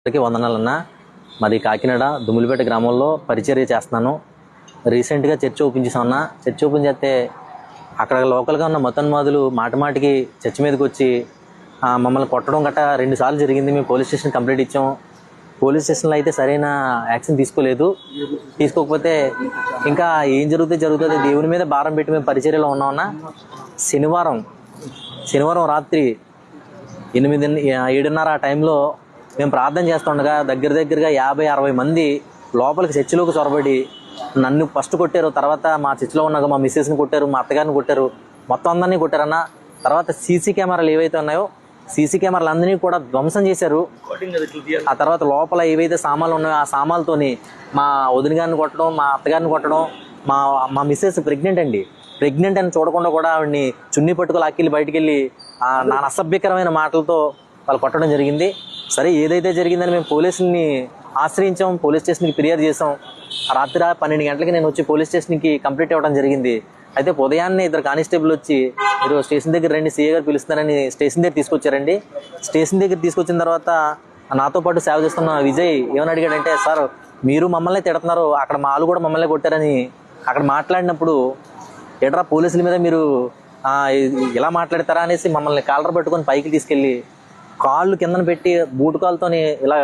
అందరికీ వందనాలన్నా. మాది కాకినాడ దుమ్ములపేట గ్రామంలో పరిచర్య చేస్తున్నాను. రీసెంట్గా చర్చ్ ఓపెన్ చేసామన్నా. చర్చ్ ఓపెన్ చేస్తే అక్కడ లోకల్గా ఉన్న మతోన్మాదులు మాటికి చర్చ్ మీదకి వచ్చి మమ్మల్ని కొట్టడం గట్రా 2 సార్లు జరిగింది. మేము పోలీస్ స్టేషన్ కంప్లైంట్ ఇచ్చాం. పోలీస్ స్టేషన్లో అయితే సరైన యాక్షన్ తీసుకోలేదు. తీసుకోకపోతే ఇంకా ఏం జరుగుతుంది దేవుని మీద భారం పెట్టి మేము పరిచర్యలో ఉన్నామన్నా. శనివారం రాత్రి 7:30 ఆ టైంలో మేము ప్రార్థన చేస్తుండగా దగ్గరగా 50-60 మంది లోపలికి చర్చిలోకి చొరబడి నన్ను ఫస్ట్ కొట్టారు. తర్వాత మా చర్చిలో ఉన్న మా మిస్సెస్ని కొట్టారు, మా అత్తగారిని కొట్టారు, మొత్తం అందరినీ కొట్టారన్న. తర్వాత సీసీ కెమెరాలు ఏవైతే ఉన్నాయో సీసీ కెమెరాలు అందరినీ కూడా ధ్వంసం చేశారు. ఆ తర్వాత లోపల ఏవైతే సామాన్లు ఉన్నాయో ఆ సామాన్లతోని మా వదిన గారిని కొట్టడం, మా అత్తగారిని కొట్టడం. మా మిస్సెస్ ప్రెగ్నెంట్ అని చూడకుండా కూడా ఆవిడ్ని చున్నీ పట్టుకు లాక్కెళ్ళి బయటికి వెళ్ళి నా అసభ్యకరమైన మాటలతో వాళ్ళు కొట్టడం జరిగింది. సరే, ఏదైతే జరిగిందని మేము పోలీసుల్ని ఆశ్రయించాం, పోలీస్ స్టేషన్కి ఫిర్యాదు చేసాం. ఆ రాత్రి 12 గంటలకి నేను వచ్చి పోలీస్ స్టేషన్కి కంప్లీట్ ఇవ్వడం జరిగింది. అయితే ఉదయాన్నే 2 కానిస్టేబుల్ వచ్చి మీరు స్టేషన్ దగ్గర రండి, సీఏ గారు పిలుస్తున్నారని స్టేషన్ దగ్గర తీసుకొచ్చారండి. స్టేషన్ దగ్గర తీసుకొచ్చిన తర్వాత నాతో పాటు సేవ చేస్తున్న విజయ్ ఏమని అడిగాడంటే, సార్ మీరు మమ్మల్ని తిడుతున్నారు, అక్కడ మా వాళ్ళు కూడా మమ్మల్ని కొట్టారని అక్కడ మాట్లాడినప్పుడు, ఎడరా పోలీసుల మీద మీరు ఇలా మాట్లాడతారా అనేసి మమ్మల్ని కాలర్ పట్టుకొని పైకి తీసుకెళ్ళి కాళ్ళు కిందన పెట్టి బూటు కాలుతోని ఇలా